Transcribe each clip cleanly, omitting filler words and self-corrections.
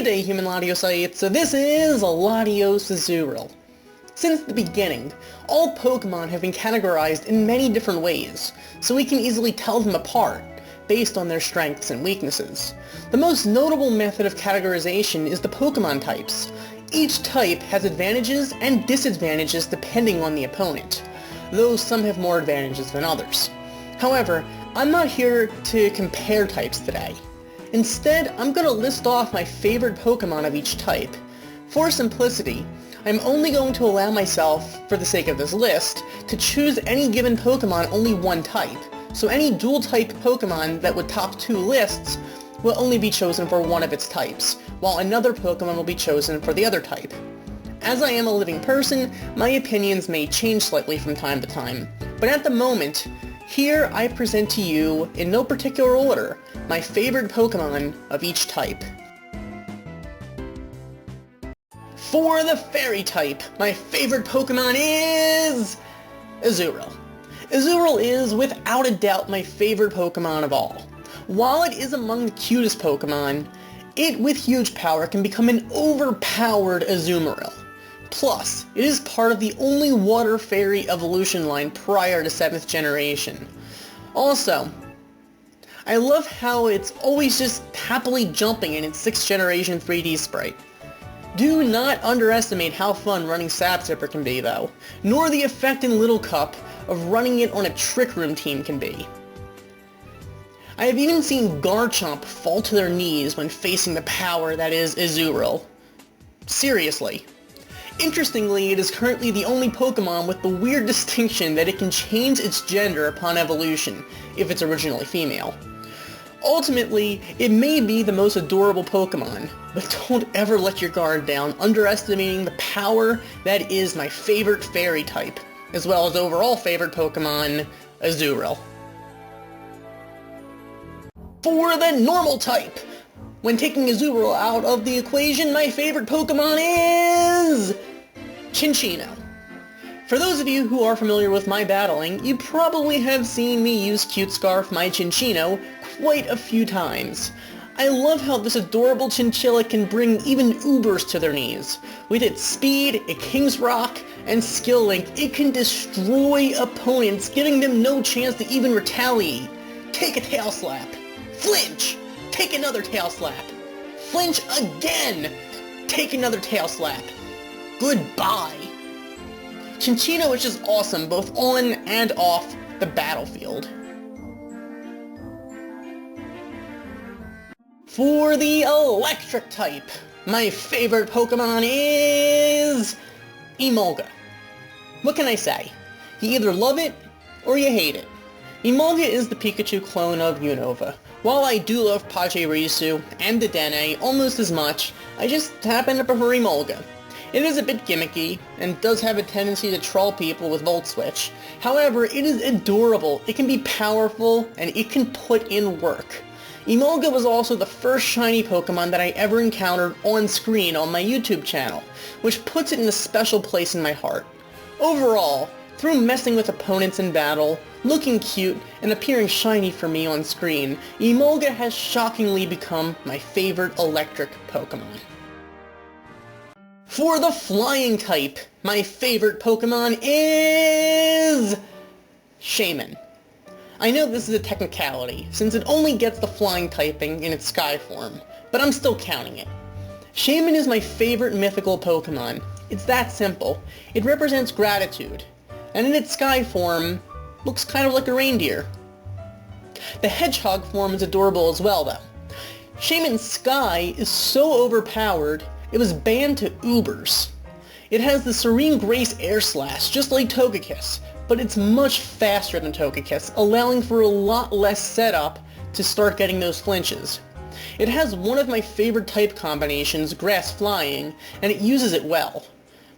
G'day human Latiocytes, so this is LatiosAzurill. Since the beginning, all Pokemon have been categorized in many different ways, so we can easily tell them apart, based on their strengths and weaknesses. The most notable method of categorization is the Pokemon types. Each type has advantages and disadvantages depending on the opponent, though some have more advantages than others. However, I'm not here to compare types today. Instead, I'm going to list off my favorite Pokemon of each type. For simplicity, I'm only going to allow myself, for the sake of this list, to choose any given Pokemon only one type, so any dual-type Pokemon that would top two lists will only be chosen for one of its types, while another Pokemon will be chosen for the other type. As I am a living person, my opinions may change slightly from time to time, but at the moment, here I present to you, in no particular order, my favorite Pokemon of each type. For the Fairy type, my favorite Pokemon is Azurill. Azurill is, without a doubt, my favorite Pokemon of all. While it is among the cutest Pokemon, it, with huge power, can become an overpowered Azumarill. Plus, it is part of the only Water Fairy evolution line prior to 7th generation. Also, I love how it's always just happily jumping in its 6th generation 3D sprite. Do not underestimate how fun running Sapzipper can be, though, nor the effect in Little Cup of running it on a Trick Room team can be. I have even seen Garchomp fall to their knees when facing the power that is Azurill. Seriously. Interestingly, it is currently the only Pokemon with the weird distinction that it can change its gender upon evolution, if it's originally female. Ultimately, it may be the most adorable Pokemon, but don't ever let your guard down underestimating the power that is my favorite Fairy type, as well as overall favorite Pokemon, Azurill. For the Normal type! When taking Azurill out of the equation, my favorite Pokemon is Cinccino. For those of you who are familiar with my battling, you probably have seen me use Cute Scarf my Cinccino quite a few times. I love how this adorable chinchilla can bring even Ubers to their knees. With its speed, a King's Rock, and skill link, it can destroy opponents, giving them no chance to even retaliate. Take a Tail Slap. Flinch! Take another Tail Slap. Flinch again! Take another Tail Slap. Goodbye. Cinccino is just awesome both on and off the battlefield. For the Electric type, my favorite Pokemon is Emolga. What can I say? You either love it or you hate it. Emolga is the Pikachu clone of Unova. While I do love Pachirisu and Dedenne almost as much, I just happen to prefer Emolga. It is a bit gimmicky, and does have a tendency to troll people with Volt Switch. However, it is adorable, it can be powerful, and it can put in work. Emolga was also the first shiny Pokemon that I ever encountered on screen on my YouTube channel, which puts it in a special place in my heart. Overall, through messing with opponents in battle, looking cute, and appearing shiny for me on screen, Emolga has shockingly become my favorite electric Pokemon. For the Flying type, my favorite Pokemon is Shaman. I know this is a technicality, since it only gets the flying typing in its Sky form, but I'm still counting it. Shaman is my favorite mythical Pokemon. It's that simple. It represents gratitude, and in its Sky form, looks kind of like a reindeer. The Hedgehog form is adorable as well, though. Shaman's Sky is so overpowered, it was banned to Ubers. It has the Serene Grace Air Slash, just like Togekiss, but it's much faster than Togekiss, allowing for a lot less setup to start getting those flinches. It has one of my favorite type combinations, Grass Flying, and it uses it well.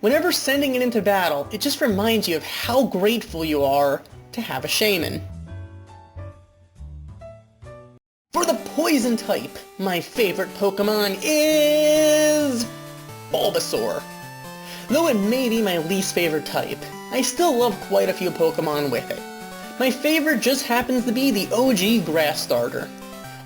Whenever sending it into battle, it just reminds you of how grateful you are to have a Shaman. For the Poison type, my favorite Pokemon is Bulbasaur. Though it may be my least favorite type, I still love quite a few Pokemon with it. My favorite just happens to be the OG Grass Starter.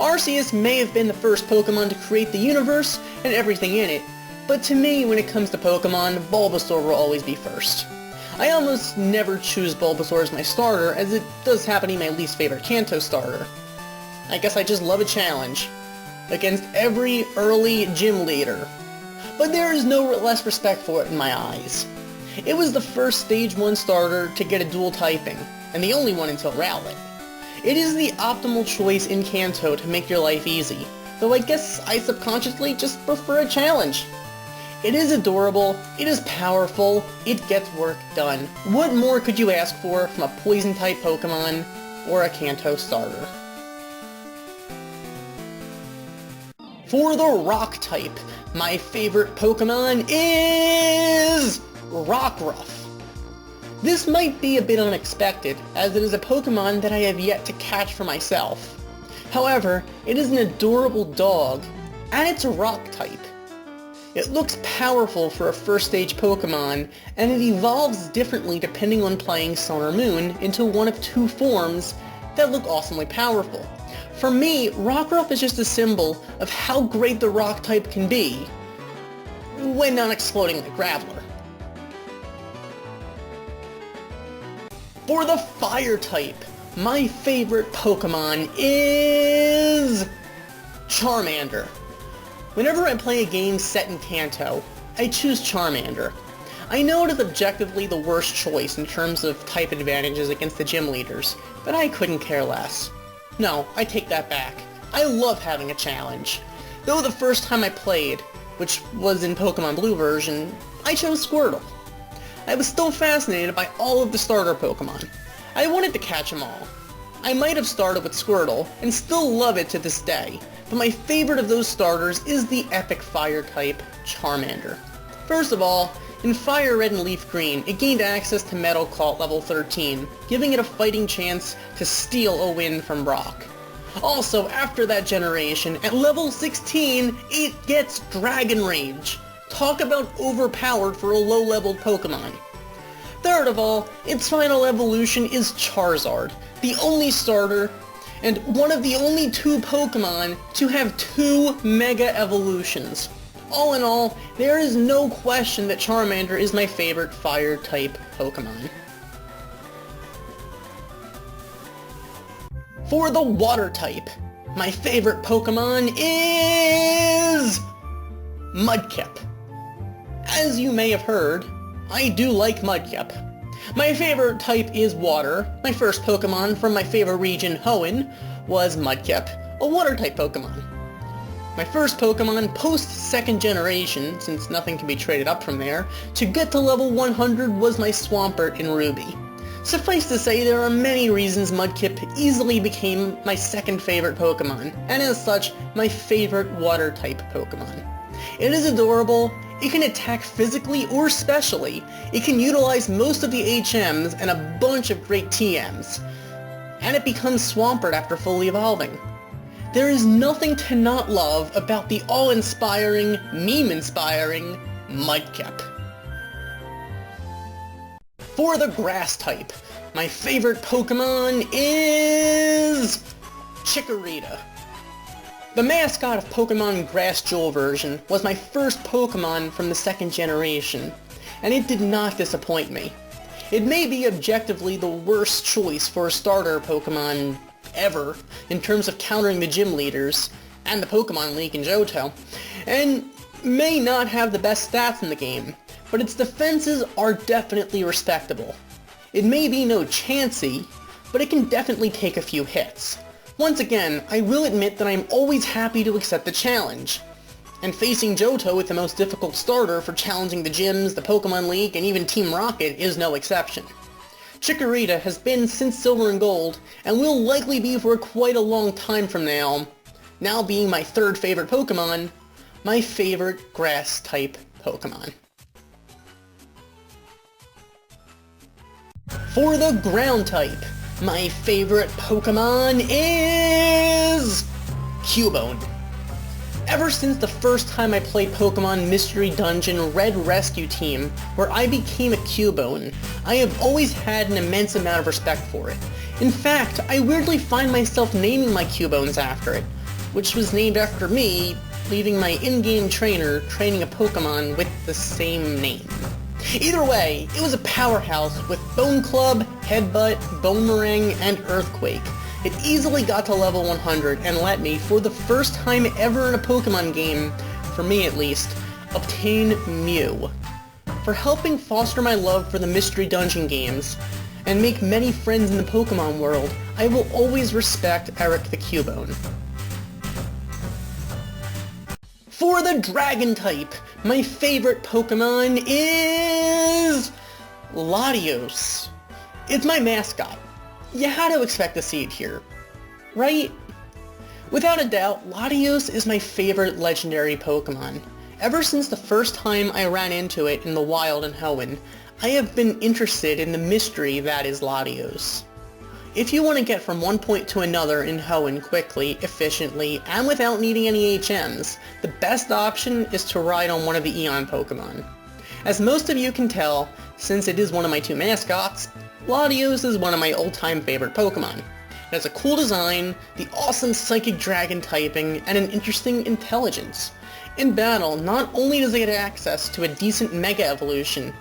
Arceus may have been the first Pokemon to create the universe and everything in it, but to me, when it comes to Pokemon, Bulbasaur will always be first. I almost never choose Bulbasaur as my starter, as it does happen to be my least favorite Kanto starter. I guess I just love a challenge against every early gym leader. But there is no less respect for it in my eyes. It was the first Stage 1 starter to get a dual typing, and the only one until Rowlet. It is the optimal choice in Kanto to make your life easy, though I guess I subconsciously just prefer a challenge. It is adorable, it is powerful, it gets work done. What more could you ask for from a Poison-type Pokemon or a Kanto starter? For the Rock type, my favorite Pokemon is Rockruff. This might be a bit unexpected, as it is a Pokemon that I have yet to catch for myself. However, it is an adorable dog, and it's a Rock type. It looks powerful for a first stage Pokemon, and it evolves differently depending on playing Sun or Moon into one of two forms that look awesomely powerful. For me, Rockruff is just a symbol of how great the Rock type can be when not exploding like Graveler. For the Fire type, my favorite Pokemon is Charmander. Whenever I play a game set in Kanto, I choose Charmander. I know it is objectively the worst choice in terms of type advantages against the gym leaders, but I couldn't care less. No, I take that back. I love having a challenge. Though the first time I played, which was in Pokemon Blue version, I chose Squirtle. I was still fascinated by all of the starter Pokemon. I wanted to catch them all. I might have started with Squirtle, and still love it to this day, but my favorite of those starters is the epic Fire type, Charmander. First of all, in Fire Red and Leaf Green, it gained access to Metal Claw at level 13, giving it a fighting chance to steal a win from Brock. Also, after that generation, at level 16, it gets Dragon Rage. Talk about overpowered for a low-leveled Pokemon. Third of all, its final evolution is Charizard, the only starter, and one of the only two Pokemon to have two Mega Evolutions. All in all, there is no question that Charmander is my favorite Fire-type Pokemon. For the Water type, my favorite Pokemon is Mudkip. As you may have heard, I do like Mudkip. My favorite type is Water. My first Pokemon from my favorite region, Hoenn, was Mudkip, a Water-type Pokemon. My first Pokemon post-second generation, since nothing can be traded up from there, to get to level 100 was my Swampert in Ruby. Suffice to say, there are many reasons Mudkip easily became my second favorite Pokemon, and as such, my favorite Water-type Pokemon. It is adorable, it can attack physically or specially, it can utilize most of the HMs and a bunch of great TMs, and it becomes Swampert after fully evolving. There is nothing to not love about the awe-inspiring, meme-inspiring Mudkip. For the Grass type, my favorite Pokemon is Chikorita. The mascot of Pokemon Grass Jewel version was my first Pokemon from the second generation, and it did not disappoint me. It may be objectively the worst choice for a starter Pokemon ever in terms of countering the gym leaders and the Pokemon League in Johto, and may not have the best stats in the game, but its defenses are definitely respectable. It may be no Chansey, but it can definitely take a few hits. Once again, I will admit that I am always happy to accept the challenge, and facing Johto with the most difficult starter for challenging the gyms, the Pokemon League, and even Team Rocket is no exception. Chikorita has been since Silver and Gold, and will likely be for quite a long time from now being my third favorite Pokemon, my favorite Grass-type Pokemon. For the Ground type, my favorite Pokemon is Cubone. Ever since the first time I played Pokemon Mystery Dungeon Red Rescue Team, where I became a Cubone, I have always had an immense amount of respect for it. In fact, I weirdly find myself naming my Cubones after it. which was named after me, leaving my in-game trainer training a Pokemon with the same name. Either way, it was a powerhouse with Bone Club, Headbutt, Boomerang, and Earthquake. It easily got to level 100 and let me, for the first time ever in a Pokemon game, for me at least, obtain Mew. For helping foster my love for the Mystery Dungeon games, and make many friends in the Pokemon world, I will always respect Eric the Cubone. For the Dragon type, my favorite Pokemon is Latios. It's my mascot. You had to expect to see it here, right? Without a doubt, Latios is my favorite legendary Pokemon. Ever since the first time I ran into it in the wild in Hoenn, I have been interested in the mystery that is Latios. If you want to get from one point to another in Hoenn quickly, efficiently, and without needing any HMs, the best option is to ride on one of the Eon Pokemon. As most of you can tell, since it is one of my two mascots, Latios is one of my old-time favorite Pokemon. It has a cool design, the awesome Psychic Dragon typing, and an interesting intelligence. In battle, not only does it get access to a decent Mega Evolution,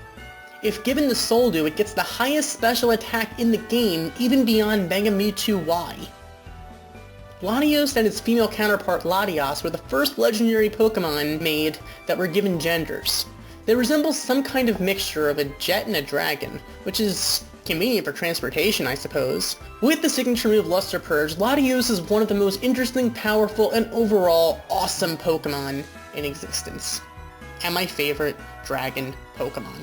if given the Soul Dew, it gets the highest special attack in the game, even beyond Mega Mewtwo Y. Latios and its female counterpart Latias were the first legendary Pokemon made that were given genders. They resemble some kind of mixture of a jet and a dragon, which is convenient for transportation, I suppose. With the signature move Luster Purge, Latios is one of the most interesting, powerful, and overall awesome Pokemon in existence. And my favorite dragon Pokemon.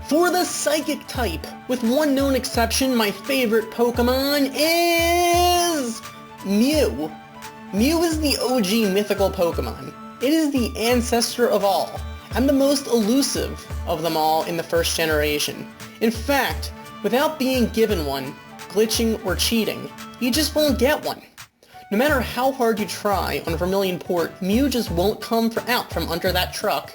For the Psychic type, with one known exception, my favorite Pokemon is Mew. Mew is the OG mythical Pokemon. It is the ancestor of all, and the most elusive of them all in the first generation. In fact, without being given one, glitching, or cheating, you just won't get one. No matter how hard you try on Vermilion Port, Mew just won't come out from under that truck.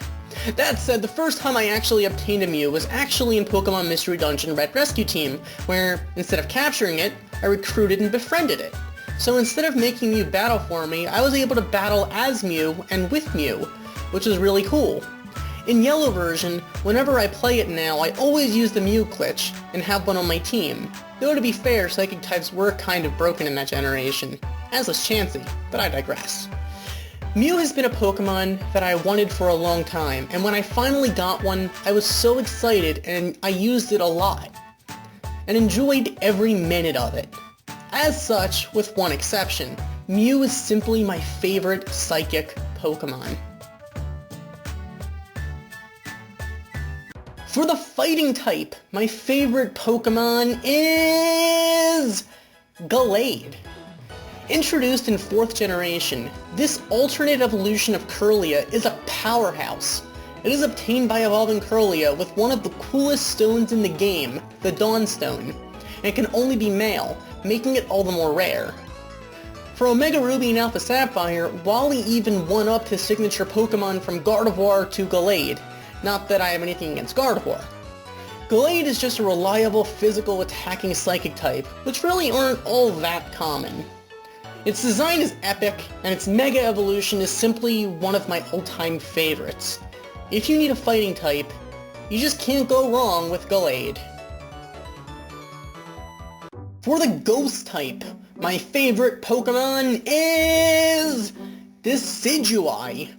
That said, the first time I actually obtained a Mew was actually in Pokemon Mystery Dungeon Red Rescue Team, where, instead of capturing it, I recruited and befriended it. So instead of making Mew battle for me, I was able to battle as Mew and with Mew, which was really cool. In Yellow version, whenever I play it now, I always use the Mew glitch and have one on my team. Though to be fair, Psychic types were kind of broken in that generation, as was Chansey, but I digress. Mew has been a Pokemon that I wanted for a long time, and when I finally got one, I was so excited and I used it a lot, and enjoyed every minute of it. As such, with one exception, Mew is simply my favorite Psychic Pokemon. For the Fighting type, my favorite Pokemon is Gallade. Introduced in 4th generation, this alternate evolution of Kirlia is a powerhouse. It is obtained by evolving Kirlia with one of the coolest stones in the game, the Dawnstone, and it can only be male, making it all the more rare. For Omega Ruby and Alpha Sapphire, Wally even one-upped his signature Pokemon from Gardevoir to Gallade, not that I have anything against Gardevoir. Gallade is just a reliable physical attacking Psychic type, which really aren't all that common. Its design is epic, and its Mega Evolution is simply one of my all-time favorites. If you need a fighting type, you just can't go wrong with Gallade. For the Ghost type, my favorite Pokemon is Decidueye.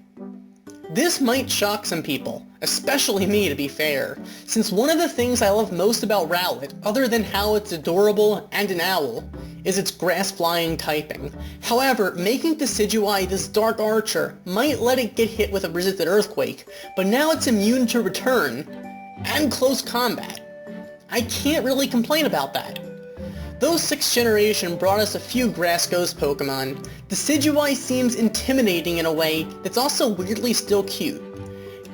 This might shock some people, especially me to be fair, since one of the things I love most about Rowlet, other than how it's adorable and an owl, is its grass-flying typing. However, making Decidueye this Dark Archer might let it get hit with a resisted Earthquake, but now it's immune to Return and Close Combat. I can't really complain about that. Though 6th generation brought us a few Grass Ghost Pokemon, Decidueye seems intimidating in a way that's also weirdly still cute.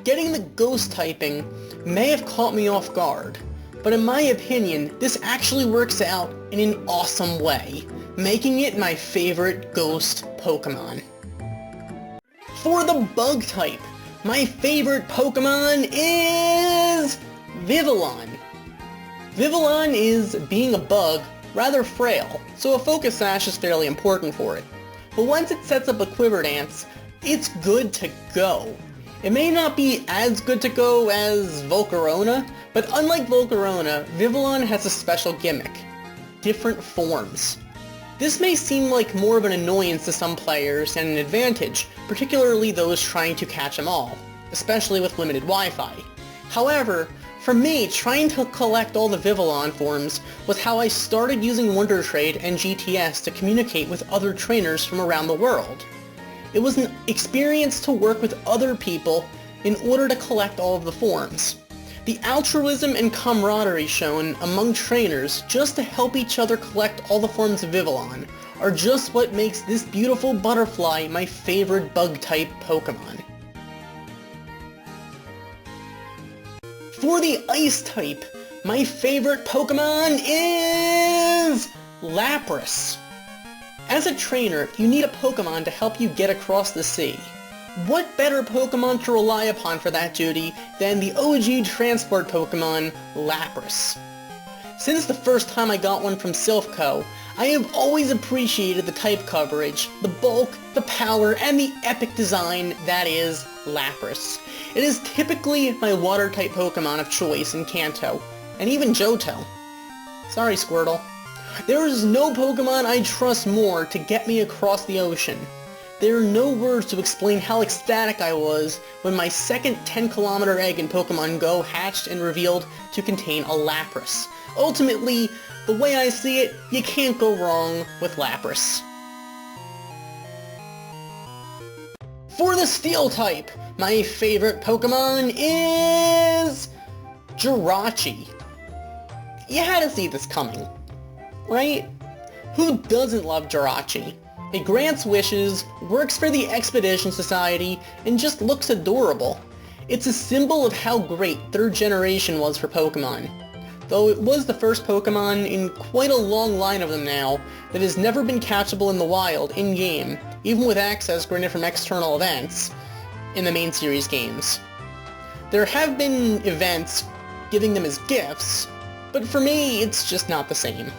Getting the Ghost typing may have caught me off guard, but in my opinion, this actually works out in an awesome way, making it my favorite Ghost Pokemon. For the Bug type, my favorite Pokemon is Vivillon. Vivillon is, being a bug, rather frail, so a Focus Sash is fairly important for it. but once it sets up a quiver dance, it's good to go. It may not be as good to go as Volcarona, but unlike Volcarona, Vivillon has a special gimmick: different forms. This may seem like more of an annoyance to some players and an advantage, particularly those trying to catch them all, especially with limited Wi-Fi. However, for me, trying to collect all the Vivillon forms was how I started using Wonder Trade and GTS to communicate with other trainers from around the world. It was an experience to work with other people in order to collect all of the forms. The altruism and camaraderie shown among trainers just to help each other collect all the forms of Vivillon are just what makes this beautiful butterfly my favorite bug-type Pokemon. For the Ice type, my favorite Pokemon is Lapras. As a trainer, you need a Pokemon to help you get across the sea. What better Pokemon to rely upon for that duty than the OG transport Pokemon, Lapras? Since the first time I got one from Silphco, I have always appreciated the type coverage, the bulk, the power, and the epic design that is Lapras. It is typically my water-type Pokemon of choice in Kanto, and even Johto. Sorry, Squirtle. There is no Pokemon I trust more to get me across the ocean. There are no words to explain how ecstatic I was when my second 10-kilometer egg in Pokemon Go hatched and revealed to contain a Lapras. Ultimately, the way I see it, you can't go wrong with Lapras. For the Steel type, my favorite Pokemon is Jirachi. You had to see this coming, right? Who doesn't love Jirachi? It grants wishes, works for the Expedition Society, and just looks adorable. It's a symbol of how great 3rd generation was for Pokemon. Though it was the first Pokemon in quite a long line of them now that has never been catchable in the wild, in-game, even with access granted from external events in the main series games. There have been events giving them as gifts, but for me, it's just not the same.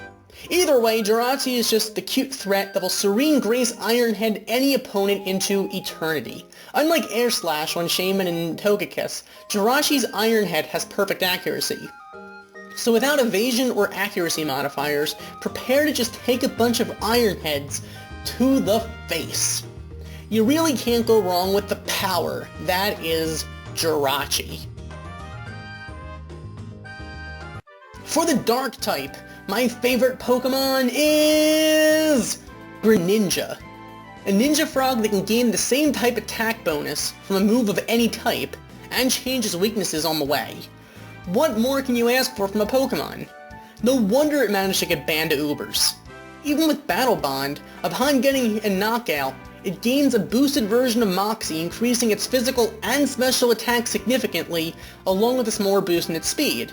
Either way, Jirachi is just the cute threat that will serene grace Ironhead any opponent into eternity. Unlike Air Slash on Shaman and Togekiss, Jirachi's Ironhead has perfect accuracy. So without evasion or accuracy modifiers, prepare to just take a bunch of Ironheads to the face. You really can't go wrong with the power that is Jirachi. For the Dark type, my favorite Pokemon is Greninja. A ninja frog that can gain the same type attack bonus from a move of any type, and change his weaknesses on the way. What more can you ask for from a Pokemon? No wonder it managed to get banned to Ubers. Even with Battle Bond, upon getting a knockout, it gains a boosted version of Moxie, increasing its physical and special attack significantly, along with a smaller boost in its speed.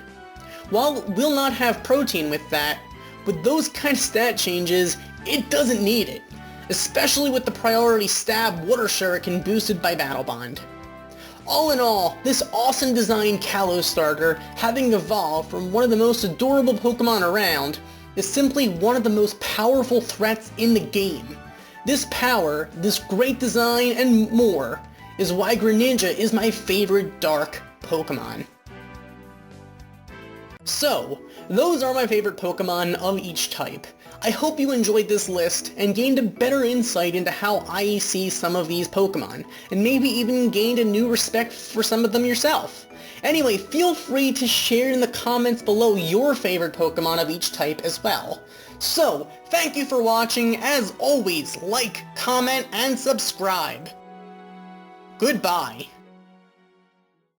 While it will not have protein with that, with those kind of stat changes, it doesn't need it, especially with the priority stab Water Shuriken boosted by Battle Bond. All in all, this awesome design Kalos starter, having evolved from one of the most adorable Pokemon around, is simply one of the most powerful threats in the game. This power, this great design, and more, is why Greninja is my favorite Dark Pokemon. So, those are my favorite Pokemon of each type. I hope you enjoyed this list and gained a better insight into how I see some of these Pokemon, and maybe even gained a new respect for some of them yourself. Anyway, feel free to share in the comments below your favorite Pokemon of each type as well. So, thank you for watching. As always, like, comment, and subscribe. Goodbye.